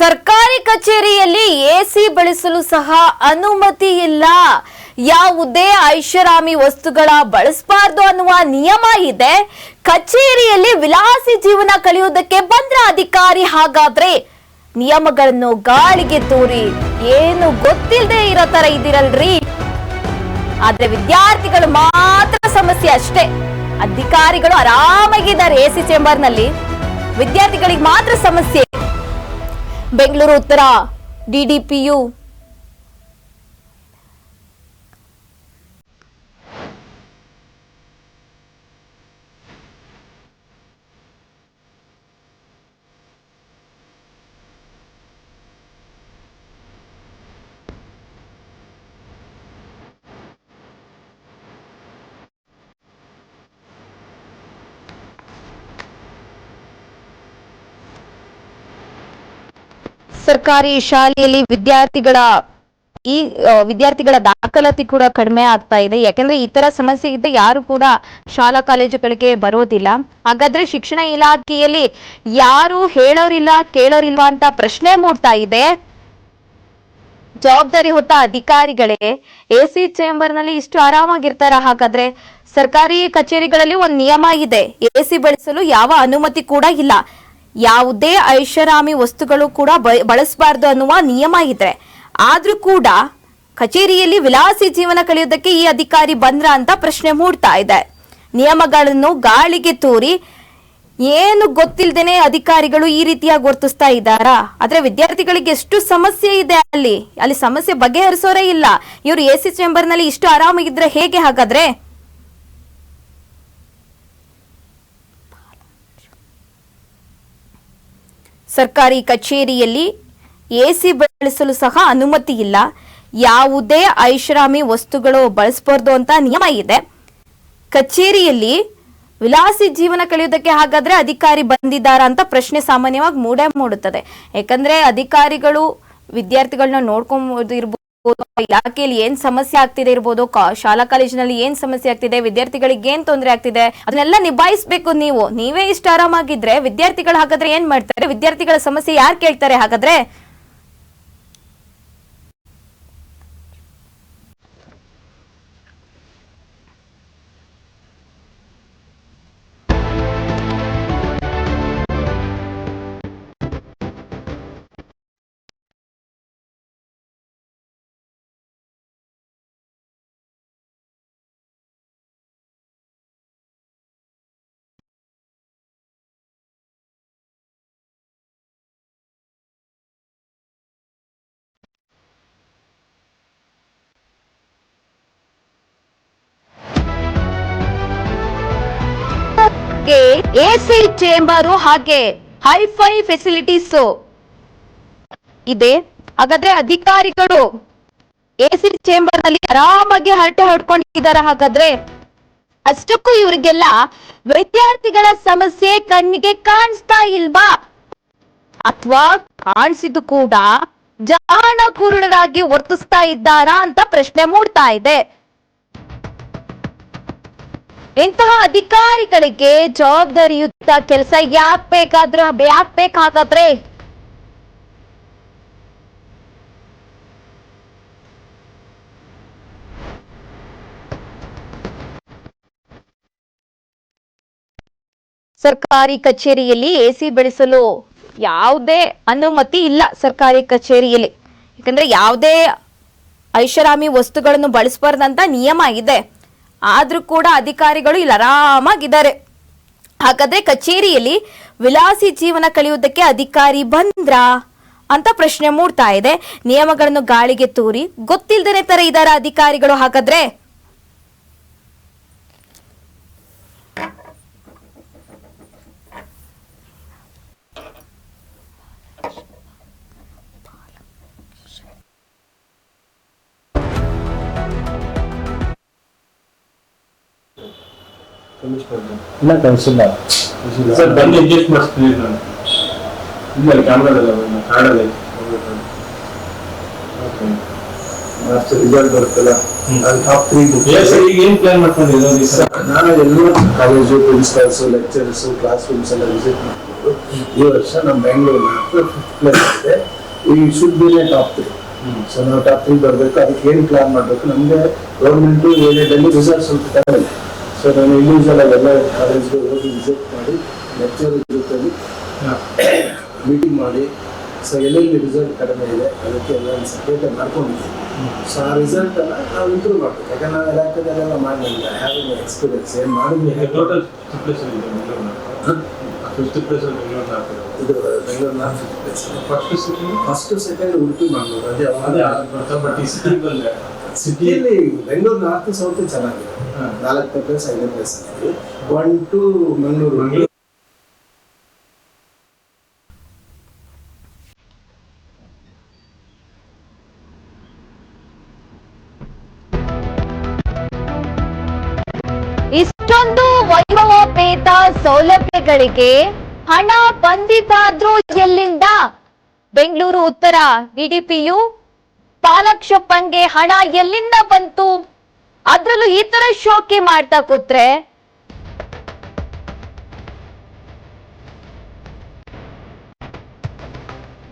ಸರ್ಕಾರಿ ಕಚೇರಿಯಲ್ಲಿ ಎಸಿ ಬಳಸಲು ಸಹ ಅನುಮತಿ ಇಲ್ಲ. ಯಾವುದೇ ಐಷಾರಾಮಿ ವಸ್ತುಗಳ ಬಳಸಬಾರದು ಅನ್ನುವ ನಿಯಮ ಇದೆ. ಕಚೇರಿಯಲ್ಲಿ ವಿಲಾಸಿ ಜೀವನ ಕಳೆಯುವುದಕ್ಕೆ ಬಂದ್ರ ಅಧಿಕಾರಿ ಹಾಗಾದ್ರೆ ನಿಯಮಗಳನ್ನು ಗಾಳಿಗೆ ತೂರಿ ಏನು ಗೊತ್ತಿಲ್ಲದೆ ಇರೋ ತರ ಇದಿರಲ್ರಿ. ಆದ್ರೆ ವಿದ್ಯಾರ್ಥಿಗಳು ಮಾತ್ರ ಸಮಸ್ಯೆ ಅಷ್ಟೇ. ಅಧಿಕಾರಿಗಳು ಆರಾಮಾಗಿದ್ದಾರೆ ಎಸಿ ಚೇಂಬರ್ ನಲ್ಲಿ, ವಿದ್ಯಾರ್ಥಿಗಳಿಗೆ ಮಾತ್ರ ಸಮಸ್ಯೆ. ಬೆಂಗಳೂರು ಉತ್ತರ ಡಿಡಿಪಿಯು ಸರ್ಕಾರಿ ಶಾಲೆಯಲ್ಲಿ ವಿದ್ಯಾರ್ಥಿಗಳ ದಾಖಲಾತಿ ಕೂಡ ಕಡಿಮೆ ಆಗ್ತಾ ಇದೆ. ಯಾಕಂದ್ರೆ ಈ ತರ ಸಮಸ್ಯೆ ಇದ್ದ ಯಾರು ಕೂಡ ಶಾಲಾ ಕಾಲೇಜುಗಳಿಗೆ ಬರೋದಿಲ್ಲ. ಹಾಗಾದ್ರೆ ಶಿಕ್ಷಣ ಇಲಾಖೆಯಲ್ಲಿ ಯಾರು ಹೇಳೋರಿಲ್ಲ ಕೇಳೋರಿಲ್ವಾ ಅಂತ ಪ್ರಶ್ನೆ ಮೂಡ್ತಾ ಇದೆ. ಜವಾಬ್ದಾರಿ ಹೊತ್ತ ಅಧಿಕಾರಿಗಳೇ ಎಸಿ ಚೇಂಬರ್ ನಲ್ಲಿ ಇಷ್ಟು ಆರಾಮಾಗಿರ್ತಾರ? ಹಾಗಾದ್ರೆ ಸರ್ಕಾರಿ ಕಚೇರಿಗಳಲ್ಲಿ ಒಂದು ನಿಯಮ ಇದೆ, ಎಸಿ ಬಳಸಲು ಯಾವ ಅನುಮತಿ ಕೂಡ ಇಲ್ಲ, ಯಾವುದೇ ಐಷಾರಾಮಿ ವಸ್ತುಗಳು ಕೂಡ ಬಳಸಬಾರದು ಅನ್ನುವ ನಿಯಮ ಇದೆ. ಆದ್ರೂ ಕೂಡ ಕಚೇರಿಯಲ್ಲಿ ವಿಲಾಸಿ ಜೀವನ ಕಳೆಯುವುದಕ್ಕೆ ಈ ಅಧಿಕಾರಿ ಬಂದ್ರ ಅಂತ ಪ್ರಶ್ನೆ ಮೂಡ್ತಾ ಇದೆ. ನಿಯಮಗಳನ್ನು ಗಾಳಿಗೆ ತೂರಿ ಏನು ಗೊತ್ತಿಲ್ಲದೇನೆ ಅಧಿಕಾರಿಗಳು ಈ ರೀತಿಯಾಗಿ ವರ್ತಿಸ್ತಾ ಇದ್ದಾರಾ? ಆದ್ರೆ ವಿದ್ಯಾರ್ಥಿಗಳಿಗೆ ಎಷ್ಟು ಸಮಸ್ಯೆ ಇದೆ, ಅಲ್ಲಿ ಸಮಸ್ಯೆ ಬಗೆಹರಿಸೋರೇ ಇಲ್ಲ. ಇವರು ಎಸಿ ಚೇಂಬರ್ ನಲ್ಲಿ ಇಷ್ಟು ಆರಾಮಾಗಿದ್ರೆ ಹೇಗೆ ಹಾಗಾದ್ರೆ? ಸರ್ಕಾರಿ ಕಚೇರಿಯಲ್ಲಿ ಎಸಿ ಬಳಸಲು ಸಹ ಅನುಮತಿ ಇಲ್ಲ, ಯಾವುದೇ ಐಷಾರಾಮಿ ವಸ್ತುಗಳು ಬಳಸಬಾರದು ಅಂತ ನಿಯಮ ಇದೆ. ಕಚೇರಿಯಲ್ಲಿ ವಿಲಾಸಿ ಜೀವನ ಕಳೆಯುವುದಕ್ಕೆ ಹಾಗಾದ್ರೆ ಅಧಿಕಾರಿ ಬಂದಿದ್ದಾರಾ ಅಂತ ಪ್ರಶ್ನೆ ಸಾಮಾನ್ಯವಾಗಿ ಮೂಡುತ್ತದೆ. ಯಾಕಂದ್ರೆ ಅಧಿಕಾರಿಗಳು ವಿದ್ಯಾರ್ಥಿಗಳನ್ನ ನೋಡ್ಕೊಂಡ್ ಇಲಾಖೆಯಲ್ಲಿ ಏನ್ ಸಮಸ್ಯೆ ಆಗ್ತಿದೆ ಇರ್ಬೋದು, ಶಾಲಾ ಕಾಲೇಜಿನಲ್ಲಿ ಏನ್ ಸಮಸ್ಯೆ ಆಗ್ತಿದೆ, ವಿದ್ಯಾರ್ಥಿಗಳಿಗೆ ಏನ್ ತೊಂದರೆ ಆಗ್ತಿದೆ, ಅದನ್ನೆಲ್ಲ ನಿಭಾಯಿಸಬೇಕು. ನೀವೇ ಇಷ್ಟು ಆರಾಮಾಗಿದ್ರೆ ವಿದ್ಯಾರ್ಥಿಗಳು ಹಾಗಾದ್ರೆ ಏನ್ ಮಾಡ್ತಾರೆ? ವಿದ್ಯಾರ್ಥಿಗಳ ಸಮಸ್ಯೆ ಯಾರು ಕೇಳ್ತಾರೆ ಹಾಗಾದ್ರೆ? ಎಸಿ ಚೇಂಬರು ಹಾಗೆ ಹೈಫೈ ಫೆಸಿಲಿಟೀಸ್ ಇದೆ. ಹಾಗಾದ್ರೆ ಅಧಿಕಾರಿಗಳು ಎಸಿ ಚೇಂಬರ್ ನಲ್ಲಿ ಆರಾಮಾಗಿ ಹರಟೆ ಹೊಡ್ಕೊಂಡಿದ್ದಾರೆ. ಹಾಗಾದ್ರೆ ಅಷ್ಟಕ್ಕೂ ಇವರಿಗೆಲ್ಲ ವಿದ್ಯಾರ್ಥಿಗಳ ಸಮಸ್ಯೆ ಕಣ್ಣಿಗೆ ಕಾಣಿಸ್ತಾ ಇಲ್ವಾ? ಅಥವಾ ಕಾಣಿಸಿದ್ದು ಕೂಡ ಜಾಣ ಕುರುಡರಾಗಿ ವರ್ತಿಸ್ತಾ ಇದ್ದಾರಾ ಅಂತ ಪ್ರಶ್ನೆ ಮೂಡ್ತಾ ಇದೆ. ಇಂತಹ ಅಧಿಕಾರಿಗಳಿಗೆ ಜವಾಬ್ದಾರಿಯುತ ಕೆಲಸ ಯಾಕೆ ಬೇಕಾದ್ರೆ? ಸರ್ಕಾರಿ ಕಚೇರಿಯಲ್ಲಿ ಎಸಿ ಬಳಸಲು ಯಾವುದೇ ಅನುಮತಿ ಇಲ್ಲ ಸರ್ಕಾರಿ ಕಚೇರಿಯಲ್ಲಿ. ಯಾಕಂದ್ರೆ ಯಾವುದೇ ಐಷಾರಾಮಿ ವಸ್ತುಗಳನ್ನು ಬಳಸಬಾರ್ದಂತ ನಿಯಮ ಇದೆ. ಆದ್ರೂ ಕೂಡ ಅಧಿಕಾರಿಗಳು ಇಲ್ಲಿ ಆರಾಮಾಗಿದ್ದಾರೆ. ಹಾಗಾದ್ರೆ ಕಚೇರಿಯಲ್ಲಿ ವಿಲಾಸಿ ಜೀವನ ಕಳೆಯುವುದಕ್ಕೆ ಅಧಿಕಾರಿ ಬಂದ್ರಾ ಅಂತ ಪ್ರಶ್ನೆ ಮೂಡ್ತಾ ಇದೆ. ನಿಯಮಗಳನ್ನು ಗಾಳಿಗೆ ತೂರಿ ಗೊತ್ತಿಲ್ಲದೇನೆ ತರ ಇದಾರ ಅಧಿಕಾರಿಗಳು ಹಾಗಾದ್ರೆ? ಇಲ್ಲ ಕಳಿಸಿಲ್ಲ ಸರ್, ಬಂದು ಅಡ್ಜಸ್ಟ್ ಮಾಡಿಸ್ತೀನಿ ನಾನು. ಇಲ್ಲ ಕ್ಯಾಮ್ರಾದಲ್ಲ ಕಾರ್ಡಲ್ಲಿ ರಿಸಲ್ಟ್ ಬರುತ್ತಲ್ಲ, ಟಾಪ್ 3 ಈಗ ಏನ್ ಪ್ಲಾನ್ ಮಾಡ್ಕೊಂಡಿದ್ದೀವಿ ಸರ್? ನಾನು ಎಲ್ಲರೂ college, principles, lecturers, class rooms ಎಲ್ಲ ವಿಸಿಟ್ ಮಾಡ್ಕೊಂಡು ಈ ವರ್ಷ ನಮ್ಮ ಬೆಂಗಳೂರಿನ ಪ್ಲಸ್ ಇದೆ, ಈ ಶುಡ್ ಬಿ ಟಾಪ್ 3. ಸೊ ನಾವು ಟಾಪ್ 3 ಬರಬೇಕು. ಅದಕ್ಕೆ ಏನು ಪ್ಲಾನ್ ಮಾಡಬೇಕು, ನಮಗೆ ಗೌರ್ಮೆಂಟು ಏರಿಯಾದಲ್ಲಿ ರಿಸಲ್ಟ್ ಸ್ವಲ್ಪ ಕಡಿಮೆ ಇದೆ. ಸೊ ನಾನು ಇಂಡಿವಿಜುವಲ್ ಆಗೆಲ್ಲ ಕಾಲೇಜ್ಗೆ ಹೋಗಿ ವಿಸಿಟ್ ಮಾಡಿ ಲೆಕ್ಚರ್ ಜೊತೆಲಿ ಮೀಟಿಂಗ್ ಮಾಡಿ, ಸೊ ಎಲ್ಲೆಲ್ಲಿ ರಿಸಲ್ಟ್ ಕಡಿಮೆ ಇದೆ ಅದಕ್ಕೆ ಎಲ್ಲ ಸಪ್ರೇಟ್ ಮಾಡ್ಕೊಂಡಿದ್ದೀವಿ. ಸೊ ಆ ರಿಸಲ್ಟನ್ನು ನಾವು ಇಂಪ್ರೂವ್ ಮಾಡಬೇಕು. ಯಾಕಂದ್ರೆ ನಾವು ಇಲಾಖೆದಲ್ಲೆಲ್ಲ ಮಾಡಿಲ್ಲ, ಹ್ಯಾವಿಂಗ್ ಎಕ್ಸ್ಪೀರಿಯನ್ಸ್ ಏನು ಮಾಡಿದ್ವಿ. ಟೋಟಲ್ ಫಿಫ್ತ್ ಪ್ಲೇಸ್ ಇದು ಬೆಂಗಳೂರು ನಾನ್ fifth place. First second Udupi Mangaluru ಅದೇ ಸಿಟಿಯಲ್ಲಿ ಬೆಂಗಳೂರು ನಾರ್ತ್ ಸೌತ್ ಚೆನ್ನಾಗಿದೆ. 4ನೇ ಪ್ಲೇಸ್ 5ನೇ ಪ್ಲೇಸ್ ಆಗಿದೆ. 1 to ಮಂಗಳೂರು. ಇಷ್ಟೊಂದು ವೈಭವೋಪೇತ ಸೌಲಭ್ಯಗಳಿಗೆ ಹಣ ಬಂದಿದ್ದಾದ್ರೂ ಎಲ್ಲಿಂದ? ಬೆಂಗಳೂರು ಉತ್ತರ ಡಿಡಿಪಿಯು ಪಾಲಕ್ಷಪ್ಪನ್ಗೆ ಹಣ ಎಲ್ಲಿಂದ ಬಂತು? ಅದ್ರಲ್ಲೂ ಈ ತರ ಶೋಕಿ ಮಾಡ್ತಾ ಕೂತ್ರೆ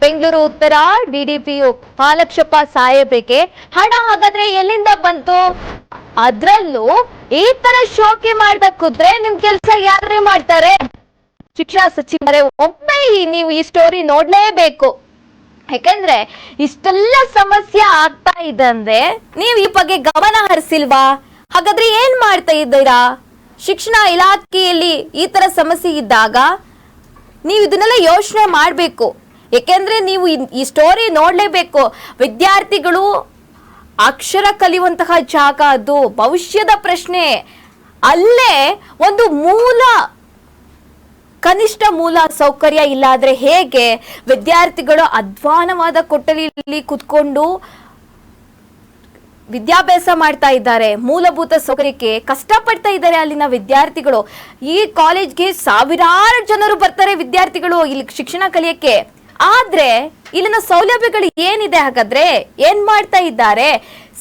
ಬೆಂಗಳೂರು ಉತ್ತರ ಡಿಡಿಪಿಯು ಪಾಲಕ್ಷಪ್ಪ ಸಾಹೇಬ್ರಿಗೆ ಹಣ ಹಾಗಾದ್ರೆ ಎಲ್ಲಿಂದ ಬಂತು? ಅದ್ರಲ್ಲೂ ಈ ತರ ಶೋಕಿ ಮಾಡ್ತಾ ಕೂತ್ರೆ ನಿಮ್ ಕೆಲ್ಸ ಯಾರೇ ಮಾಡ್ತಾರೆ? ಶಿಕ್ಷಣ ಸಚಿವರೇ, ಒಮ್ಮೆ ನೀವು ಈ ಸ್ಟೋರಿ ನೋಡ್ಲೇಬೇಕು. ಯಾಕಂದ್ರೆ ಇಷ್ಟೆಲ್ಲ ಸಮಸ್ಯೆ ಆಗ್ತಾ ಇದೆ ಅಂದ್ರೆ ನೀವು ಈ ಬಗ್ಗೆ ಗಮನ ಹರಿಸಿಲ್ವಾ? ಹಾಗಾದ್ರೆ ಏನ್ ಮಾಡ್ತಾ ಇದ್ದೀರಾ? ಶಿಕ್ಷಣ ಇಲಾಖೆಯಲ್ಲಿ ಈ ತರ ಸಮಸ್ಯೆ ಇದ್ದಾಗ ನೀವು ಇದನ್ನೆಲ್ಲ ಯೋಚನೆ ಮಾಡ್ಬೇಕು. ಯಾಕೆಂದ್ರೆ ನೀವು ಈ ಸ್ಟೋರಿ ನೋಡ್ಲೇಬೇಕು. ವಿದ್ಯಾರ್ಥಿಗಳು ಅಕ್ಷರ ಕಲಿಯುವಂತಹ ಜಾಗ, ಅದು ಭವಿಷ್ಯದ ಪ್ರಶ್ನೆ. ಅಲ್ಲೇ ಒಂದು ಕನಿಷ್ಠ ಮೂಲ ಸೌಕರ್ಯ ಇಲ್ಲ ಆದ್ರೆ ಹೇಗೆ? ವಿದ್ಯಾರ್ಥಿಗಳು ಅಧ್ವಾನವಾದ ಕೊಠಡಿಯಲ್ಲಿ ಕುತ್ಕೊಂಡು ವಿದ್ಯಾಭ್ಯಾಸ ಮಾಡ್ತಾ ಇದ್ದಾರೆ, ಮೂಲಭೂತ ಸೌಕರ್ಯಕ್ಕೆ ಕಷ್ಟಪಡ್ತಾ ಇದ್ದಾರೆ ಅಲ್ಲಿನ ವಿದ್ಯಾರ್ಥಿಗಳು. ಈ ಕಾಲೇಜ್ಗೆ ಸಾವಿರಾರು ಜನರು ಬರ್ತಾರೆ ವಿದ್ಯಾರ್ಥಿಗಳು ಇಲ್ಲಿ ಶಿಕ್ಷಣ ಕಲಿಯಕ್ಕೆ. ಆದ್ರೆ ಇಲ್ಲಿನ ಸೌಲಭ್ಯಗಳು ಏನಿದೆ? ಹಾಗಾದ್ರೆ ಏನ್ ಮಾಡ್ತಾ ಇದ್ದಾರೆ?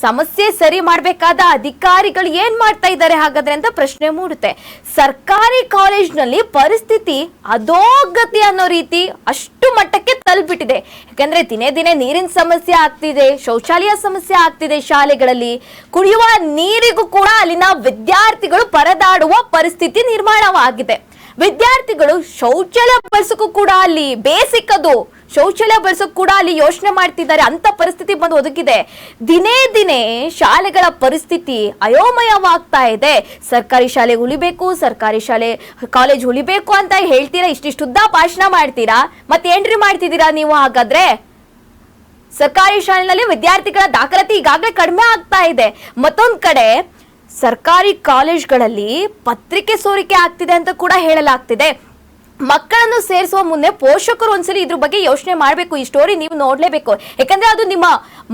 ಸಮಸ್ಯೆ ಸರಿ ಮಾಡ್ಬೇಕಾದ ಅಧಿಕಾರಿಗಳು ಏನ್ ಮಾಡ್ತಾ ಇದ್ದಾರೆ ಹಾಗಾದ್ರೆ ಅಂತ ಪ್ರಶ್ನೆ ಮೂಡುತ್ತೆ. ಸರ್ಕಾರಿ ಕಾಲೇಜ್ನಲ್ಲಿ ಪರಿಸ್ಥಿತಿ ಅಧೋಗತಿ ಅನ್ನೋ ರೀತಿ ಅಷ್ಟು ಮಟ್ಟಕ್ಕೆ ತಲುಪಿಟ್ಟಿದೆ. ಯಾಕಂದ್ರೆ ದಿನೇ ದಿನೇ ನೀರಿನ ಸಮಸ್ಯೆ ಆಗ್ತಿದೆ, ಶೌಚಾಲಯ ಸಮಸ್ಯೆ ಆಗ್ತಿದೆ, ಶಾಲೆಗಳಲ್ಲಿ ಕುಡಿಯುವ ನೀರಿಗೂ ಕೂಡ ಅಲ್ಲಿನ ವಿದ್ಯಾರ್ಥಿಗಳು ಪರದಾಡುವ ಪರಿಸ್ಥಿತಿ ನಿರ್ಮಾಣವಾಗಿದೆ. ವಿದ್ಯಾರ್ಥಿಗಳು ಶೌಚಾಲಯ ಬಳಸಕ್ಕೂ ಕೂಡ ಅಲ್ಲಿ ಬೇಸಿಕ್, ಅದು ಶೌಚಾಲಯ ಬಳಸೋಕ್ ಕೂಡ ಅಲ್ಲಿ ಯೋಚನೆ ಮಾಡ್ತಿದ್ದಾರೆ ಅಂತ ಪರಿಸ್ಥಿತಿ ಬಂದು ಒದಗಿದೆ. ದಿನೇ ದಿನೇ ಶಾಲೆಗಳ ಪರಿಸ್ಥಿತಿ ಅಯೋಮಯವಾಗ್ತಾ ಇದೆ. ಸರ್ಕಾರಿ ಶಾಲೆ ಉಳಿಬೇಕು, ಸರ್ಕಾರಿ ಶಾಲೆ ಕಾಲೇಜ್ ಉಳಿಬೇಕು ಅಂತ ಹೇಳ್ತೀರಾ, ಇಷ್ಟಿಷ್ಟುದ್ದ ಭಾಷಣ ಮಾಡ್ತೀರಾ, ಮತ್ತೇನ್ರಿ ಮಾಡ್ತಿದ್ದೀರಾ ನೀವು? ಹಾಗಾದ್ರೆ ಸರ್ಕಾರಿ ಶಾಲೆಯಲ್ಲಿ ವಿದ್ಯಾರ್ಥಿಗಳ ದಾಖಲಾತಿ ಈಗಾಗಲೇ ಕಡಿಮೆ ಆಗ್ತಾ ಇದೆ. ಮತ್ತೊಂದ್ ಕಡೆ ಸರ್ಕಾರಿ ಕಾಲೇಜ್ಗಳಲ್ಲಿ ಪತ್ರಿಕೆ ಸೋರಿಕೆ ಆಗ್ತಿದೆ ಅಂತ ಕೂಡ ಹೇಳಲಾಗ್ತಿದೆ. ಮಕ್ಕಳನ್ನು ಸೇರಿಸುವ ಮುನ್ನೆ ಪೋಷಕರು ಒಂದ್ಸಲಿ ಇದ್ರ ಬಗ್ಗೆ ಯೋಚನೆ ಮಾಡಬೇಕು. ಈ ಸ್ಟೋರಿ ನೀವು ನೋಡ್ಲೇಬೇಕು. ಯಾಕಂದ್ರೆ ಅದು ನಿಮ್ಮ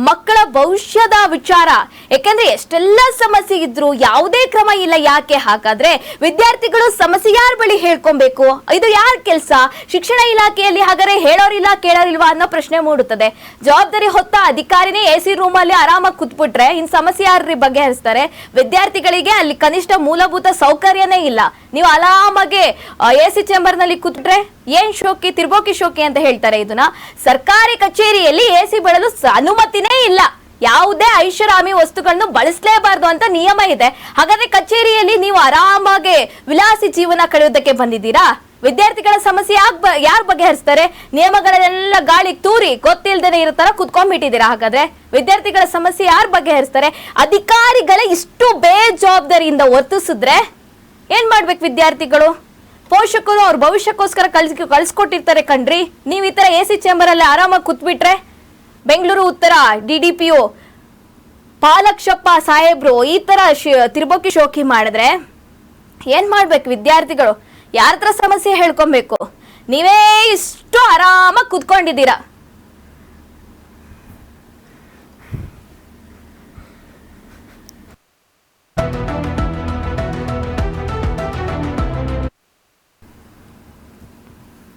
ಮಕ್ಕಳ ಭವಿಷ್ಯದ ವಿಚಾರ. ಯಾಕಂದ್ರೆ ಎಷ್ಟೆಲ್ಲ ಸಮಸ್ಯೆ ಇದ್ರು ಯಾವುದೇ ಕ್ರಮ ಇಲ್ಲ. ಯಾಕೆ? ಹಾಗಾದ್ರೆ ವಿದ್ಯಾರ್ಥಿಗಳು ಸಮಸ್ಯೆ ಯಾರ ಬಳಿ ಹೇಳ್ಕೊಬೇಕು? ಇದು ಯಾರ ಕೆಲಸ? ಶಿಕ್ಷಣ ಇಲಾಖೆಯಲ್ಲಿ ಹಾಗಾದ್ರೆ ಹೇಳೋರಿಲ್ಲ ಕೇಳೋರಿಲ್ವಾ ಅನ್ನೋ ಪ್ರಶ್ನೆ ಮೂಡುತ್ತದೆ. ಜವಾಬ್ದಾರಿ ಹೊತ್ತ ಅಧಿಕಾರಿನೇ AC ರೂಮ್ ಅಲ್ಲಿ ಆರಾಮಾಗಿ ಕೂತ್ಬಿಟ್ರೆ ಇನ್ ಸಮಸ್ಯೆ ಯಾರ್ರಿ ಬಗೆಹರಿಸ್ತಾರೆ? ವಿದ್ಯಾರ್ಥಿಗಳಿಗೆ ಅಲ್ಲಿ ಕನಿಷ್ಠ ಮೂಲಭೂತ ಸೌಕರ್ಯನೇ ಇಲ್ಲ. ನೀವು ಆರಾಮಾಗೆ AC ಚೇಂಬರ್ ನಲ್ಲಿ ಕೂತ್ಬಿಟ್ರೆ ಏನ್ ಶೋಕಿ, ತಿರ್ಬೋಕಿ ಶೋಕಿ ಅಂತ ಹೇಳ್ತಾರೆ. ಇದನ್ನ ಸರ್ಕಾರಿ ಕಚೇರಿಯಲ್ಲಿ AC ಬಳಲು ಅನುಮತಿನೇ ಇಲ್ಲ. ಯಾವುದೇ ಐಷಾರಾಮಿ ವಸ್ತುಗಳನ್ನು ಬಳಸಲೇಬಾರದು ಅಂತ ನಿಯಮ ಇದೆ. ಹಾಗಾದ್ರೆ ಕಚೇರಿಯಲ್ಲಿ ನೀವು ಆರಾಮಾಗಿ ವಿಲಾಸಿ ಜೀವನ ಕಳೆಯೋದಕ್ಕೆ ಬಂದಿದ್ದೀರಾ? ವಿದ್ಯಾರ್ಥಿಗಳ ಸಮಸ್ಯೆ ಯಾರು ಬಗೆಹರಿಸ್ತಾರೆ? ನಿಯಮಗಳನ್ನೆಲ್ಲ ಗಾಳಿಗೆ ತೂರಿ ಗೊತ್ತಿಲ್ದೇನೆ ಇರೋ ತರ ಕುತ್ಕೊಂಡ್ಬಿಟ್ಟಿದ್ದೀರಾ. ಹಾಗಾದ್ರೆ ವಿದ್ಯಾರ್ಥಿಗಳ ಸಮಸ್ಯೆ ಯಾರು ಬಗೆಹರಿಸ್ತಾರೆ? ಅಧಿಕಾರಿಗಳೇ ಇಷ್ಟು ಬೇಜವಾಬ್ದಾರಿಯಿಂದ ವರ್ತಿಸಿದ್ರೆ ಏನ್ ಮಾಡ್ಬೇಕು ವಿದ್ಯಾರ್ಥಿಗಳು? ಪೋಷಕರು ಅವ್ರ ಭವಿಷ್ಯಕ್ಕೋಸ್ಕರ ಕಳ್ಸಿಕೊಟ್ಟಿರ್ತಾರೆ ಕಣ್ರಿ. ನೀವು ಈ ತರ AC ಚೇಂಬರ್ ಅಲ್ಲಿ ಆರಾಮಾಗಿ ಕೂತ್ಬಿಟ್ರೆ ಬೆಂಗಳೂರು ಉತ್ತರ DDPO ಪಾಲಕ್ಷಪ್ಪ ಸಾಹೇಬ್ರು ಈ ತರ ತಿರ್ಬೋಕಿ ಶೋಕಿ ಮಾಡಿದ್ರೆ ಏನ್ ಮಾಡ್ಬೇಕು ವಿದ್ಯಾರ್ಥಿಗಳು? ಯಾರ ಹತ್ರ ಸಮಸ್ಯೆ ಹೇಳ್ಕೊಬೇಕು? ನೀವೇ ಇಷ್ಟು ಆರಾಮಾಗಿ ಕೂತ್ಕೊಂಡಿದ್ದೀರಾ.